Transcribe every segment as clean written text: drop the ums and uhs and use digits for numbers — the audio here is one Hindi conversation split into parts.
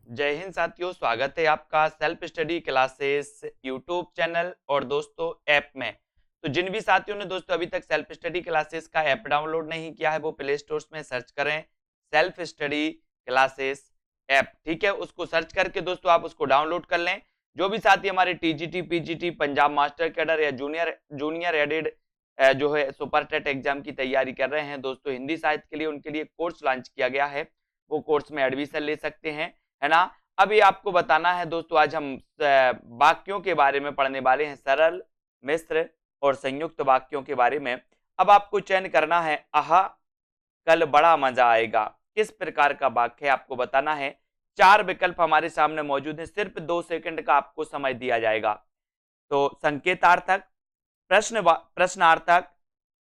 जय हिंद साथियों, स्वागत है आपका self study classes YouTube channel और दोस्तों ऐप में। तो जिन भी साथियों ने दोस्तों अभी तक सेल्फ स्टडी क्लासेस का ऐप डाउनलोड नहीं किया है वो प्ले स्टोर में सर्च करें सेल्फ स्टडी क्लासेस ऐप। ठीक है, उसको सर्च करके दोस्तों आप उसको डाउनलोड कर लें। जो भी साथी हमारे TGT, PGT, Punjab master cadre या जूनियर जूनियर एडेड जो है सुपर टेट एग्जाम की तैयारी कर रहे हैं दोस्तों, हिंदी साहित्य के लिए उनके लिए कोर्स लॉन्च किया गया है। वो कोर्स में एडमिशन ले सकते हैं, है ना। अभी आपको बताना है दोस्तों, आज हम वाक्यों के बारे में पढ़ने वाले हैं, सरल, मिश्र और संयुक्त वाक्यों के बारे में। अब आपको चयन करना है, आहा कल बड़ा मजा आएगा, किस प्रकार का वाक्य है आपको बताना है। 4 विकल्प हमारे सामने मौजूद हैं, सिर्फ 2 सेकंड का आपको समय दिया जाएगा। तो संकेतार्थक, प्रश्नार्थक,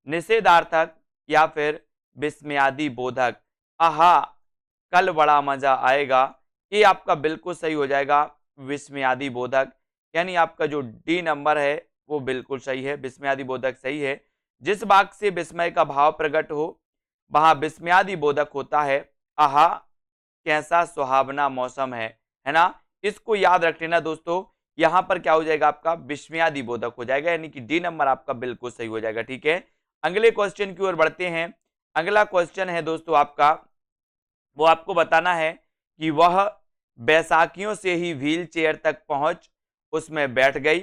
निषेधार्थक या फिर विस्मयादि बोधक। आहा कल बड़ा मजा आएगा, ये आपका बिल्कुल सही हो जाएगा विस्मयादि बोधक, यानी आपका जो डी नंबर है वो बिल्कुल सही है, विस्मयादि बोधक सही है। जिस वाक्य से विस्मय का भाव प्रकट हो वहां विस्मयादि बोधक होता है। आहा कैसा सुहावना मौसम है ना। इसको याद रख लेना दोस्तों, यहां पर क्या हो जाएगा आपका विस्मयादि बोधक हो जाएगा, यानी कि डी नंबर आपका बिल्कुल सही हो जाएगा। ठीक है, अगले क्वेश्चन की ओर बढ़ते हैं। अगला क्वेश्चन है दोस्तों आपका, वो आपको बताना है कि वह बैसाखियों से ही व्हील चेयर तक पहुंच उसमें बैठ गई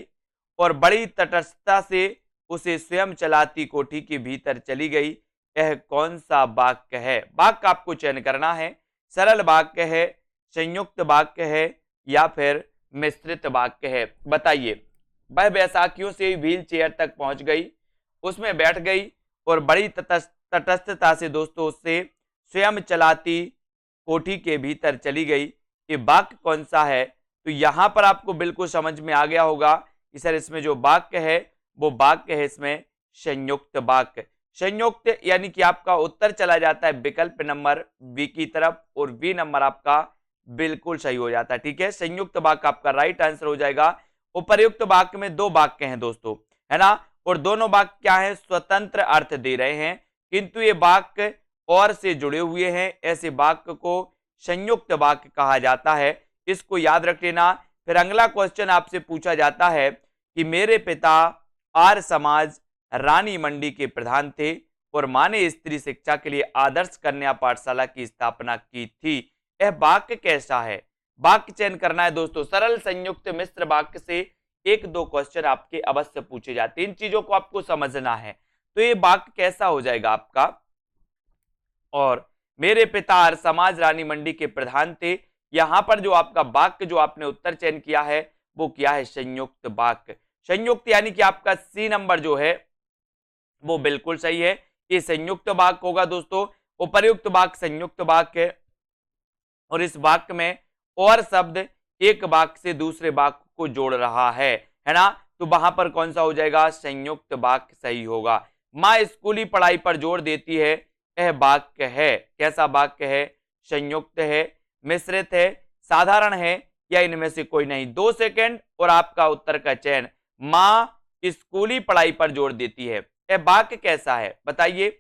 और बड़ी तटस्थता से उसे स्वयं चलाती कोठी के भीतर चली गई। यह कौन सा वाक्य है? वाक्य आपको चयन करना है, सरल वाक्य है, संयुक्त वाक्य है या फिर मिश्रित वाक्य है। बताइए। वह बैसाखियों से व्हील चेयर तक पहुंच गई, उसमें बैठ गई और बड़ी तटस्थता से दोस्तों उससे स्वयं चलाती कोठी के भीतर चली गई। ये वाक्य कौन सा है? तो यहां पर आपको बिल्कुल समझ में आ गया होगा कि सर इसमें जो वाक्य है वो वाक्य है इसमें संयुक्त वाक्य। संयुक्त यानी कि आपका उत्तर चला जाता है विकल्प नंबर बी की तरफ और बी नंबर आपका बिल्कुल सही हो जाता है। ठीक है, संयुक्त वाक्य आपका राइट आंसर हो जाएगा। उपर्युक्त वाक्य में 2 वाक्य हैं दोस्तों, है ना, और दोनों वाक्य क्या है, स्वतंत्र अर्थ दे रहे हैं, किंतु ये वाक्य और से जुड़े हुए हैं। ऐसे वाक्य को संयुक्त वाक्य कहा जाता है, इसको याद रख लेना। फिर अगला क्वेश्चन आपसे पूछा जाता है कि मेरे पिता आर्य समाज रानी मंडी के प्रधान थे और मां ने स्त्री शिक्षा के लिए आदर्श कन्या पाठशाला की स्थापना की थी। यह वाक्य कैसा है? वाक्य चयन करना है दोस्तों। सरल, संयुक्त, मिश्र वाक्य से 1-2 क्वेश्चन आपके अवश्य पूछे जाते हैं, इन चीजों को आपको समझना है। तो ये वाक्य कैसा हो जाएगा आपका? और मेरे पिता आर्य समाज रानी मंडी के प्रधान थे, यहां पर जो आपका वाक्य जो आपने उत्तर चयन किया है वो क्या है, संयुक्त वाक्य। संयुक्त यानी कि आपका सी नंबर जो है वो बिल्कुल सही है, ये संयुक्त वाक्य होगा दोस्तों। उपर्युक्त वाक्य संयुक्त वाक्य है और इस वाक्य में और शब्द एक वाक्य से दूसरे वाक्य को जोड़ रहा है ना, तो वहां पर कौन सा हो जाएगा, संयुक्त वाक्य सही होगा। माँ स्कूली पढ़ाई पर जोर देती है, यह वाक्य है, कैसा वाक्य है, संयुक्त है, मिश्रित है, साधारण है या इनमें से कोई नहीं। 2 सेकंड और आपका उत्तर का चयन। माँ स्कूली पढ़ाई पर जोर देती है, यह वाक्य कैसा है बताइए।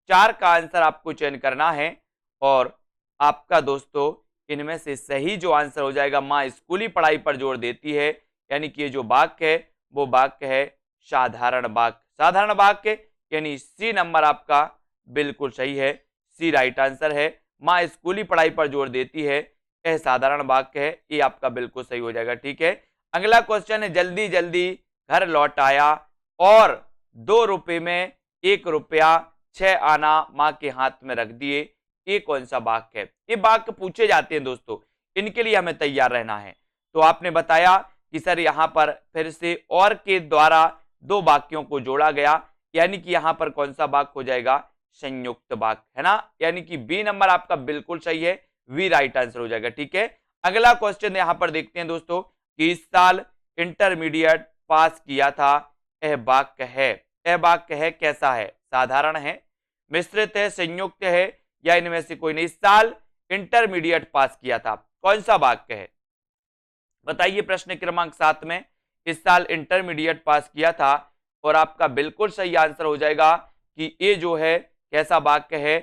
4 का आंसर आपको चयन करना है और आपका दोस्तों इनमें से सही जो आंसर हो जाएगा, माँ स्कूली पढ़ाई पर जोर देती है, यानी कि ये जो वाक्य है वो वाक्य है साधारण वाक्य। साधारण वाक्य यानी सी नंबर आपका बिल्कुल सही है, सी राइट आंसर है। माँ स्कूली पढ़ाई पर जोर देती है, यह साधारण वाक्य है, ये आपका बिल्कुल सही हो जाएगा। ठीक है, अगला क्वेश्चन है, जल्दी जल्दी घर लौट आया और 2 रुपए में 1 रुपया 6 आना माँ के हाथ में रख दिए, ये कौन सा वाक्य है? ये वाक्य पूछे जाते हैं दोस्तों, इनके लिए हमें तैयार रहना है। तो आपने बताया कि सर यहां पर फिर से और के द्वारा 2 वाक्यों को जोड़ा गया, यानी कि यहां पर कौन सा वाक्य हो जाएगा, संयुक्त वाक्य, है ना, यानी कि बी नंबर आपका बिल्कुल सही है, वी राइट आंसर हो जाएगा। ठीक है, अगला क्वेश्चन यहां पर देखते हैं दोस्तों कि इस साल इंटरमीडिएट पास किया था, यह वाक्य है, यह वाक्य है कैसा है, साधारण है, मिश्रित है, संयुक्त है या इनमें से कोई नहीं। इस साल इंटरमीडिएट पास किया था, कौन सा वाक्य है बताइए। प्रश्न क्रमांक 7 में इस साल इंटरमीडिएट पास किया था और आपका बिल्कुल सही आंसर हो जाएगा कि ये जो है कैसा वाक्य है,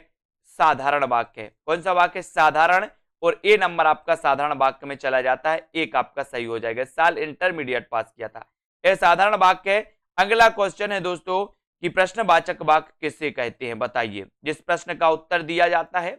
साधारण वाक्य है। कौन सा वाक्य, साधारण और ए नंबर आपका साधारण वाक्य में चला जाता है, एक आपका सही हो जाएगा। साल इंटरमीडिएट पास किया था। यह साधारण वाक्य है। अगला क्वेश्चन है दोस्तों कि प्रश्नवाचक वाक्य किसे कहते हैं, बताइए। जिस प्रश्न का उत्तर दिया जाता है,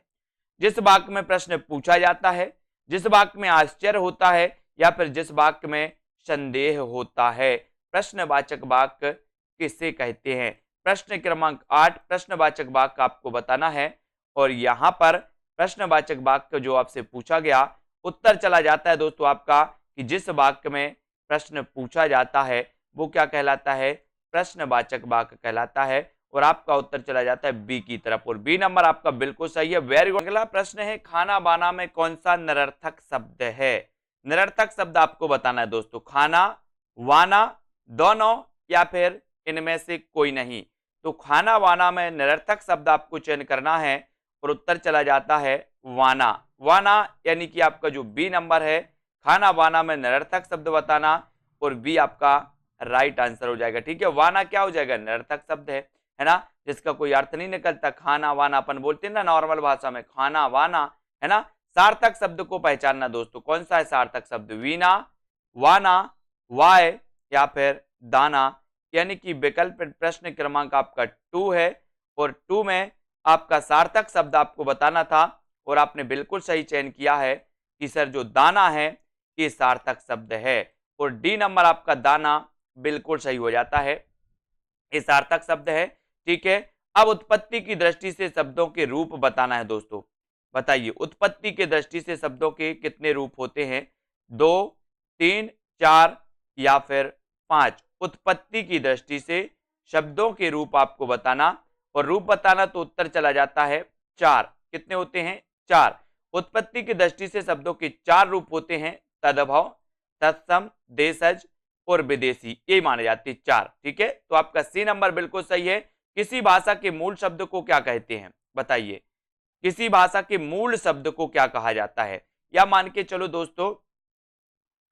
जिस वाक्य में प्रश्न पूछा जाता है, जिस वाक्य में आश्चर्य होता है, या फिर जिस वाक्य में संदेह होता है, प्रश्नवाचक वाक्य किसे कहते हैं। प्रश्न क्रमांक 8 प्रश्नवाचक वाक्य आपको बताना है, और यहां पर प्रश्नवाचक वाक्य जो आपसे पूछा गया, उत्तर चला जाता है दोस्तों आपका कि जिस वाक्य में प्रश्न पूछा जाता है वो क्या कहलाता है, प्रश्नवाचक वाक्य कहलाता है, और आपका उत्तर चला जाता है बी की तरफ, और बी नंबर आपका बिल्कुल सही है। Very good. अगला प्रश्न है, खाना बाना में कौन सा निरर्थक शब्द है। निरर्थक शब्द आपको बताना है दोस्तों, खाना, वाना, दोनों, या फिर इनमें से कोई नहीं। तो खाना वाना में निरर्थक शब्द आपको चयन करना है, और उत्तर चला जाता है वाना। वाना यानी कि आपका जो बी नंबर है, खाना वाना में निरर्थक शब्द बताना, और बी आपका राइट आंसर हो जाएगा। ठीक है, वाना क्या हो जाएगा, निरर्थक शब्द है ना, जिसका कोई अर्थ नहीं निकलता। खाना वाना अपन बोलते हैं ना नॉर्मल भाषा में, खाना वाना, है ना। सार्थक शब्द को पहचानना दोस्तों, कौन सा है सार्थक शब्द, वीना, वाना, वाय, या फिर दाना। यानी कि विकल्प प्रश्न क्रमांक आपका 2 है, और 2 में आपका सार्थक शब्द आपको बताना था, और आपने बिल्कुल सही चयन किया है कि सर जो दाना है ये सार्थक शब्द है, और डी नंबर आपका दाना बिल्कुल सही हो जाता है, ये सार्थक शब्द है। ठीक है, अब उत्पत्ति की दृष्टि से शब्दों के रूप बताना है दोस्तों। बताइए, उत्पत्ति के दृष्टि से शब्दों के कितने रूप होते हैं, 2, 3, 4 या फिर 5। उत्पत्ति की दृष्टि से शब्दों के रूप आपको बताना, और रूप बताना तो उत्तर चला जाता है 4। कितने होते हैं, 4। उत्पत्ति की दृष्टि से शब्दों के 4 रूप होते हैं, तद्भव, तत्सम, देशज और विदेशी, ये माने जाते हैं 4। ठीक है, तो आपका सी नंबर बिल्कुल सही है। किसी भाषा के मूल शब्द को क्या कहते हैं, बताइए। किसी भाषा के मूल शब्द को क्या कहा जाता है, या मान के चलो दोस्तों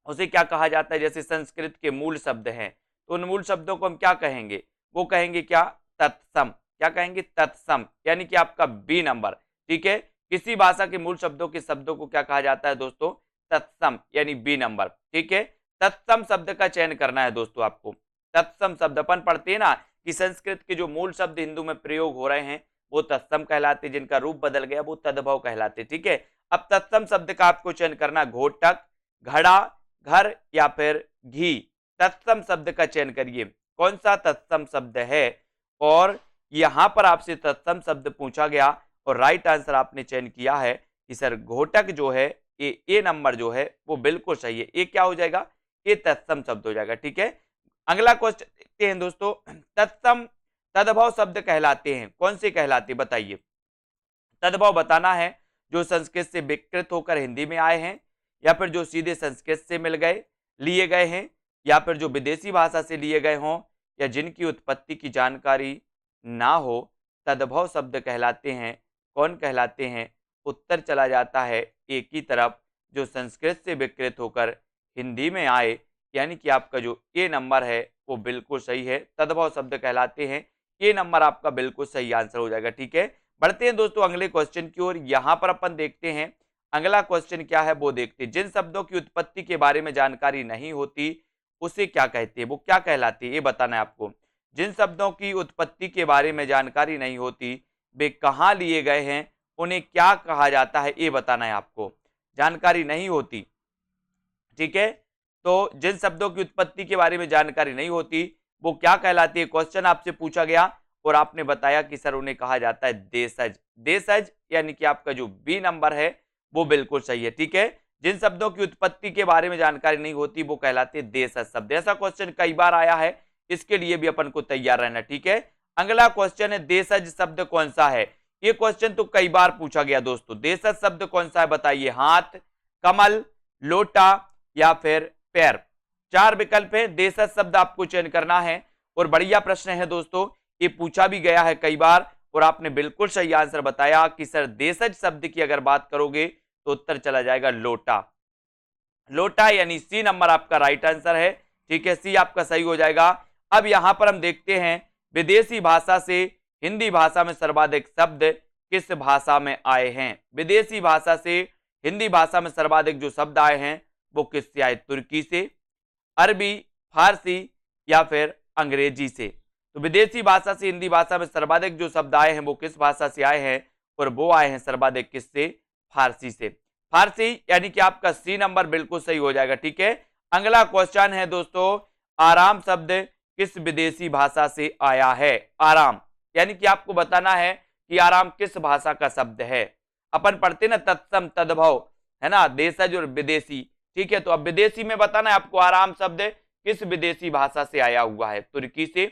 उसे क्या कहा जाता है, जैसे संस्कृत के मूल शब्द हैं, तो उन मूल शब्दों को हम क्या कहेंगे, वो कहेंगे क्या, तत्सम। क्या कहेंगे, तत्सम, यानी कि आपका बी नंबर। ठीक है, किसी भाषा के मूल शब्दों के शब्दों को क्या कहा जाता है दोस्तों, तत्सम, यानी बी नंबर। ठीक है, तत्सम शब्द का चयन करना है दोस्तों आपको। तत्सम शब्द अपन पढ़ते हैं ना कि संस्कृत के जो मूल शब्द हिंदू में प्रयोग हो रहे हैं वो तत्सम कहलाते, जिनका रूप बदल गया वो तद्भव कहलाते। ठीक है, अब तत्सम शब्द का आपको चयन करना, घोटक, घड़ा, घर या फिर घी। तत्सम शब्द का चयन करिए, कौन सा तत्सम शब्द है, और यहां पर आपसे तत्सम शब्द पूछा गया और राइट आंसर आपने चयन किया है कि सर घोटक जो है, ए नंबर जो है वो बिल्कुल सही है। ये क्या हो जाएगा, ये तत्सम शब्द हो जाएगा। ठीक है, अगला क्वेश्चन देखते हैं दोस्तों। तत्सम तद्भव शब्द कहलाते हैं, कौन से कहलाते, बताइए। तद्भव बताना है जो संस्कृत से विकृत होकर हिंदी में आए हैं, या फिर जो सीधे संस्कृत से मिल गए, लिए गए हैं, या फिर जो विदेशी भाषा से लिए गए हों, या जिनकी उत्पत्ति की जानकारी ना हो, तद्भव शब्द कहलाते हैं। कौन कहलाते हैं, उत्तर चला जाता है एक ही तरफ, जो संस्कृत से विकृत होकर हिंदी में आए, यानी कि आपका जो ए नंबर है वो बिल्कुल सही है, तद्भव शब्द कहलाते हैं। ए नंबर आपका बिल्कुल सही आंसर हो जाएगा। ठीक है, बढ़ते हैं दोस्तों अगले क्वेश्चन की ओर। यहां पर अपन देखते हैं अगला क्वेश्चन क्या है, वो देखते हैं। जिन शब्दों की उत्पत्ति के बारे में जानकारी नहीं होती उसे क्या कहते हैं, वो क्या कहलाते हैं, ये बताना है आपको। जिन शब्दों की उत्पत्ति के बारे में जानकारी नहीं होती, वे कहाँ लिए गए हैं, उन्हें क्या कहा जाता है, ये बताना है आपको। जानकारी नहीं होती, ठीक है, तो जिन शब्दों की उत्पत्ति के बारे में जानकारी नहीं होती वो क्या कहलाती है, क्वेश्चन आपसे पूछा गया और आपने बताया कि सर उन्हें कहा जाता है देशज। देशज यानी कि आपका जो बी नंबर है वो बिल्कुल सही है। ठीक है, जिन शब्दों की उत्पत्ति के बारे में जानकारी नहीं होती वो कहलाते हैं देशज शब्द। ऐसा क्वेश्चन कई बार आया है, इसके लिए भी अपन को तैयार रहना। ठीक है, अगला क्वेश्चन है देशज शब्द कौन सा है। ये क्वेश्चन तो कई बार पूछा गया दोस्तों। देशज शब्द कौन सा है बताइए, हाथ, कमल, लोटा या फिर पैर। 4 विकल्प है, देशज शब्द आपको चयन करना है और बढ़िया प्रश्न है दोस्तों, ये पूछा भी गया है कई बार और आपने बिल्कुल सही आंसर बताया कि सर देशज शब्द की अगर बात करोगे तो उत्तर चला जाएगा लोटा। लोटा यानी सी नंबर आपका राइट आंसर है। ठीक है, सी आपका सही हो जाएगा। अब यहां पर हम देखते हैं विदेशी भाषा से हिंदी भाषा में सर्वाधिक शब्द किस भाषा में आए हैं। विदेशी भाषा से हिंदी भाषा में सर्वाधिक जो शब्द आए हैं वो किससे आए? तुर्की से, अरबी, फारसी या फिर अंग्रेजी से। तो विदेशी भाषा से हिंदी भाषा में सर्वाधिक जो शब्द आए हैं वो किस भाषा से आए हैं? और वो आए हैं सर्वाधिक किससे? फारसी से। फारसी यानी कि आपका सी नंबर बिल्कुल सही हो जाएगा। ठीक है, अगला क्वेश्चन है दोस्तों, आराम शब्द किस विदेशी भाषा से आया है? आराम यानी कि आपको बताना है कि आराम किस भाषा का शब्द है। अपन पढ़ते ना तत्सम तद्भव, है ना, देशज और विदेशी। ठीक है, तो अब विदेशी में बताना है आपको आराम शब्द किस विदेशी भाषा से आया हुआ है? तुर्की से,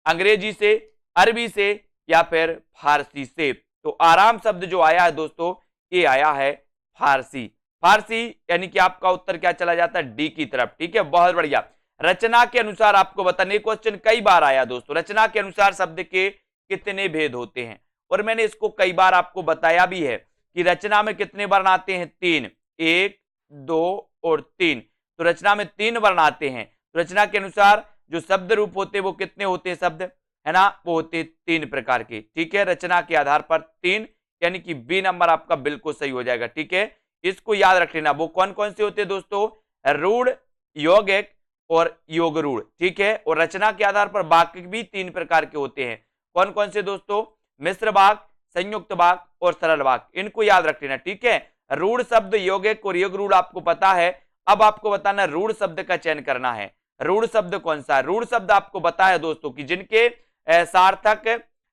अंग्रेजी से, अरबी से या फिर फारसी से। तो आराम शब्द जो आया है दोस्तों ये आया है फारसी। फारसी यानी कि आपका उत्तर क्या चला जाता है? डी की तरफ। ठीक है, बहुत बढ़िया। रचना के अनुसार आपको बताने, क्वेश्चन कई बार आया दोस्तों, रचना के अनुसार शब्द के कितने भेद होते हैं? और मैंने इसको कई बार आपको बताया भी है कि रचना में कितने वर्ण आते हैं? 3, 1, 2 और 3। तो रचना में 3 वर्ण आते हैं। तो रचना के अनुसार जो शब्द रूप होते हैं वो कितने होते हैं शब्द, है ना, वो होते 3 प्रकार के। ठीक है, रचना के आधार पर 3 यानी कि बी नंबर आपका बिल्कुल सही हो जाएगा। ठीक है, इसको याद रख लेना। वो कौन कौन से होते हैं दोस्तों? रूढ़, यौगिक और योग रूढ़। ठीक है, और रचना के आधार पर वाक्य भी 3 प्रकार के होते हैं। कौन कौन से दोस्तों? मिश्र वाक्य, संयुक्त वाक्य और सरल वाक्य। इनको याद रख लेना। ठीक है, रूढ़ शब्द, यौगिक और योग रूढ़ आपको पता है। अब आपको बताना रूढ़ शब्द का चयन करना है। रूढ़ शब्द कौन सा है? रूढ़ शब्द आपको पता है दोस्तों कि जिनके सार्थक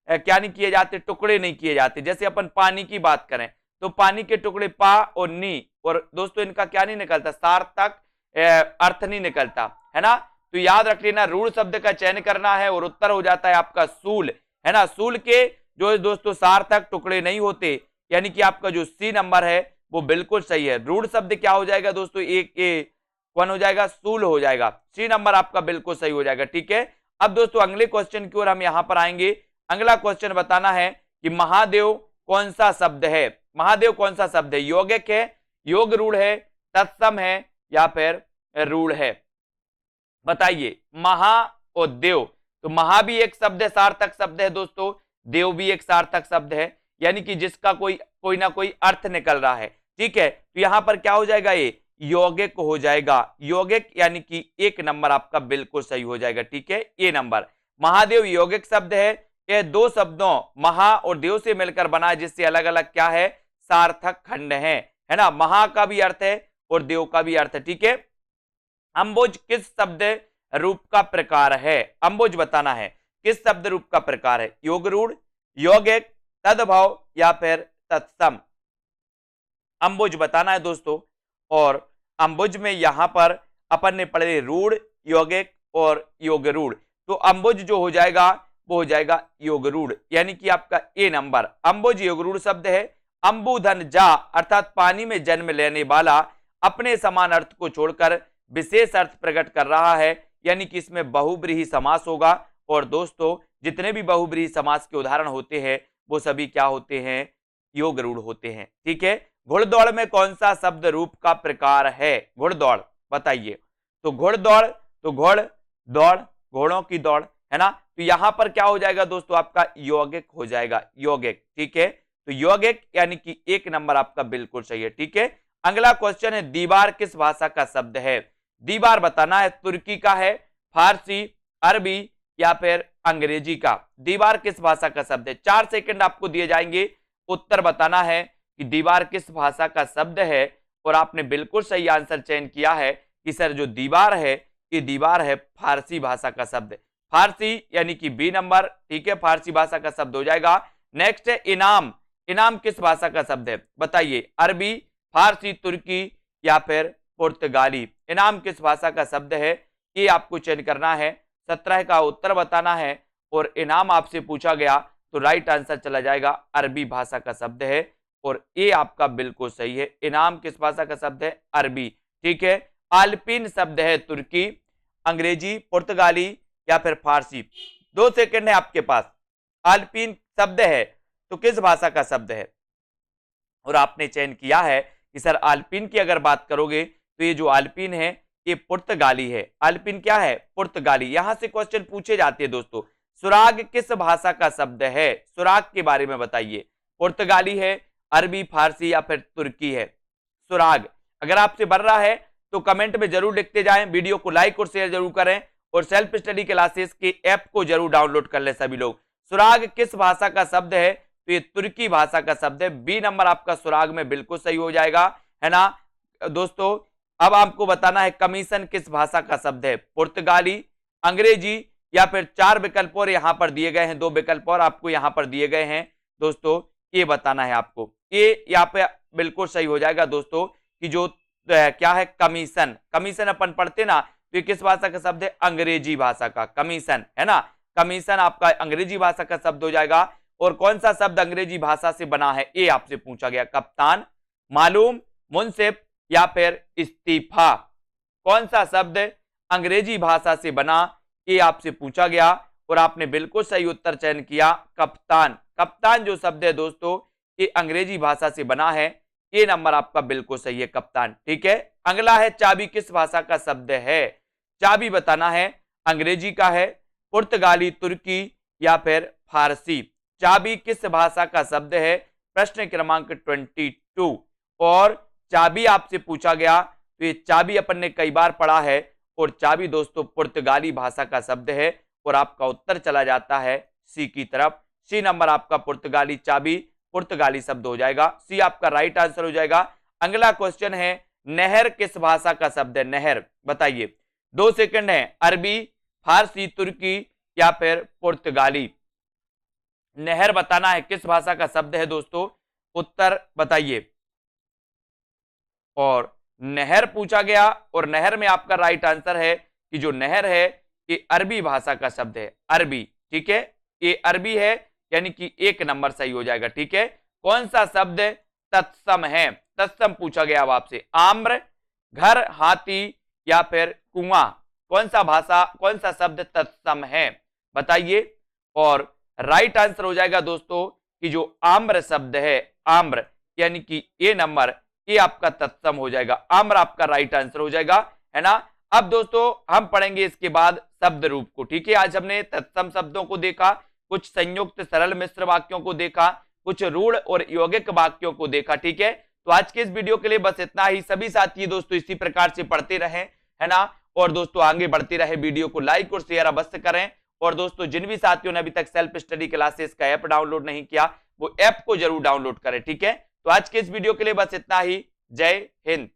क्या नहीं किए जाते? टुकड़े नहीं किए जाते। जैसे अपन पानी की बात करें तो पानी के टुकड़े पा और नी, और दोस्तों इनका क्या नहीं निकलता? सार्थक अर्थ नहीं निकलता, है ना। तो याद रख लेना, रूढ़ शब्द का चयन करना है और उत्तर हो जाता है आपका सूल, है ना। सूल के जो दोस्तों सार्थक टुकड़े नहीं होते, यानी कि आपका जो सी नंबर है वो बिल्कुल सही है। रूढ़ शब्द क्या हो जाएगा दोस्तों? एक कौन हो जाएगा? सूल हो जाएगा। सी नंबर आपका बिल्कुल सही हो जाएगा। ठीक है, अब दोस्तों अगले क्वेश्चन की ओर हम यहां पर आएंगे। अगला क्वेश्चन बताना है कि महादेव कौन सा शब्द है? महादेव कौन सा शब्द है? यौगिक है, योग रूढ़ है, तत्सम है या फिर रूढ़ है? बताइए। महा और देव, तो महा भी एक शब्द है, सार्थक शब्द है दोस्तों, देव भी एक सार्थक शब्द है, यानी कि जिसका कोई ना कोई अर्थ निकल रहा है। ठीक है, तो यहां पर क्या हो जाएगा? ये यौगिक हो जाएगा। यौगिक यानी कि 1 नंबर आपका बिल्कुल सही हो जाएगा। ठीक है, ए नंबर। महादेव यौगिक शब्द है। यह 2 शब्दों महा और देव से मिलकर बना है, जिससे अलग अलग क्या है? सार्थक खंड है ना। महा का भी अर्थ है और देव का भी अर्थ है। ठीक है, अंबुज किस शब्द रूप का प्रकार है? अंबुज बताना है किस शब्द रूप का प्रकार है? योग रूढ़, यौगिक, तद्भव या फिर तत्सम? अंबुज बताना है दोस्तों। और अंबुज में यहां पर अपन ने पढ़े रूढ़, यौगिक और योग रूढ़। तो अंबुज जो हो जाएगा वो हो जाएगा योग रूढ़, यानी कि आपका ए नंबर। अंबुज योग रूढ़ शब्द है। अंबुधन जा अर्थात पानी में जन्म लेने वाला अपने समान अर्थ को छोड़कर विशेष अर्थ प्रकट कर रहा है, यानी कि इसमें बहुब्रीहि समास होगा। और दोस्तों जितने भी बहुब्रीहि समास के उदाहरण होते हैं वो सभी क्या होते हैं? योग रूढ़ होते हैं। ठीक है, घुड़दौड़ में कौन सा शब्द रूप का प्रकार है? घुड़दौड़ बताइए। तो घुड़दौड़, तो घुड़ दौड़, घोड़ों की दौड़, है ना। तो यहां पर क्या हो जाएगा दोस्तों? आपका यौगिक हो जाएगा, यौगिक। ठीक है, तो यौगिक यानी कि 1 नंबर आपका बिल्कुल सही है। ठीक है, अगला क्वेश्चन है, दीवार किस भाषा का शब्द है? दीवार बताना है तुर्की का है, फारसी, अरबी या फिर अंग्रेजी का? दीवार किस भाषा का शब्द है? 4 सेकंड आपको दिए जाएंगे, उत्तर बताना है कि दीवार किस भाषा का शब्द है। और आपने बिल्कुल सही आंसर चयन किया है कि सर जो दीवार है ये दीवार है फारसी भाषा का शब्द। फारसी यानी कि बी नंबर। ठीक है, फारसी भाषा का शब्द हो जाएगा। नेक्स्ट है इनाम। इनाम किस भाषा का शब्द है? बताइए। अरबी, फारसी, तुर्की या फिर पुर्तगाली? इनाम किस भाषा का शब्द है? ये आपको चयन करना है। 17 का उत्तर बताना है। और इनाम आपसे पूछा गया तो राइट आंसर चला जाएगा अरबी भाषा का शब्द है। और ये आपका बिल्कुल सही है। इनाम किस भाषा का शब्द है? अरबी। ठीक है, आल्पिन शब्द है तुर्की, अंग्रेजी, पुर्तगाली या फिर फारसी? 2 सेकंड है आपके पास। आल्पिन शब्द है तो किस भाषा का शब्द है? और आपने चयन किया है कि सर आल्पिन की अगर बात करोगे तो ये जो आल्पिन है ये पुर्तगाली है। आल्पिन क्या है? पुर्तगाली। यहां से क्वेश्चन पूछे जाते हैं दोस्तों। सुराग किस भाषा का शब्द है? सुराग के बारे में बताइए। पुर्तगाली है, अरबी, फारसी या फिर तुर्की है? सुराग। अगर आपसे बन रहा है तो कमेंट में जरूर लिखते जाएं, वीडियो को लाइक और शेयर जरूर करें और सेल्फ स्टडी क्लासेस के ऐप को जरूर डाउनलोड कर लें सभी लोग। सुराग किस भाषा का शब्द है? तो ये तुर्की भाषा का शब्द है। बी नंबर आपका सुराग में बिल्कुल सही हो जाएगा, है ना दोस्तों। अब आपको बताना है कमीशन किस भाषा का शब्द है? पुर्तगाली, अंग्रेजी या फिर 4 विकल्प और यहां पर दिए गए हैं, 2 विकल्प और आपको यहां पर दिए गए हैं दोस्तों, ये बताना है आपको। ये यहाँ पे बिल्कुल सही हो जाएगा दोस्तों कि जो क्या है कमीशन। कमीशन अपन पढ़ते ना, तो ये किस भाषा का शब्द है? अंग्रेजी भाषा का कमीशन, है ना। कमीशन आपका अंग्रेजी भाषा का शब्द हो जाएगा। और कौन सा शब्द अंग्रेजी भाषा से बना है? ये आपसे पूछा गया। कप्तान, मालूम, मुंसिफ या फिर इस्तीफा। कौन सा शब्द अंग्रेजी भाषा से बना? ये आपसे पूछा गया और आपने बिल्कुल सही उत्तर चयन किया, कप्तान। कप्तान जो शब्द है दोस्तों ये अंग्रेजी भाषा से बना है। ये नंबर आपका बिल्कुल सही है, कप्तान। ठीक है। अगला है चाबी किस भाषा का शब्द है? चाबी बताना है, अंग्रेजी का है, पुर्तगाली, तुर्की या फिर फारसी। चाबी किस भाषा का शब्द है? प्रश्न क्रमांक 22। और चाबी आपसे पूछा गया तो ये चाबी अपन ने कई बार पढ़ा है और चाबी दोस्तों पुर्तगाली भाषा का शब्द है और आपका उत्तर चला जाता है सी की तरफ। सी नंबर आपका पुर्तगाली, चाबी पुर्तगाली शब्द हो जाएगा। सी आपका राइट आंसर हो जाएगा। अगला क्वेश्चन है नहर किस भाषा का शब्द है? नहर बताइए, 2 सेकंड है। अरबी, फारसी, तुर्की या फिर पुर्तगाली। नहर बताना है किस भाषा का शब्द है दोस्तों, उत्तर बताइए। और नहर पूछा गया और नहर में आपका राइट आंसर है कि जो नहर है ये अरबी भाषा का शब्द है, अरबी। ठीक है, ये अरबी है, यानी कि 1 नंबर सही हो जाएगा। ठीक है। कौन सा शब्द तत्सम है? तत्सम पूछा गया अब आपसे। आम्र, घर, हाथी या फिर कुआं। कौन सा शब्द तत्सम है बताइए। और राइट आंसर हो जाएगा दोस्तों कि जो आम्र शब्द है, आम्र, यानी कि ये नंबर ये आपका तत्सम हो जाएगा। आम्र आपका राइट आंसर हो जाएगा, है ना। अब दोस्तों हम पढ़ेंगे इसके बाद शब्द रूप को। ठीक है, आज हमने तत्सम शब्दों को देखा, कुछ संयुक्त सरल मिश्र वाक्यों को देखा, कुछ रूढ़ और यौगिक वाक्यों को देखा। ठीक है, तो आज के इस वीडियो के लिए बस इतना ही। सभी साथी दोस्तों इसी प्रकार से पढ़ते रहें, है ना, और दोस्तों आगे बढ़ते रहे। वीडियो को लाइक और शेयर अवश्य करें। और दोस्तों जिन भी साथियों ने अभी तक सेल्फ स्टडी क्लासेस का ऐप डाउनलोड नहीं किया, वो ऐप को जरूर डाउनलोड करें। ठीक है, तो आज के इस वीडियो के लिए बस इतना ही। जय हिंद।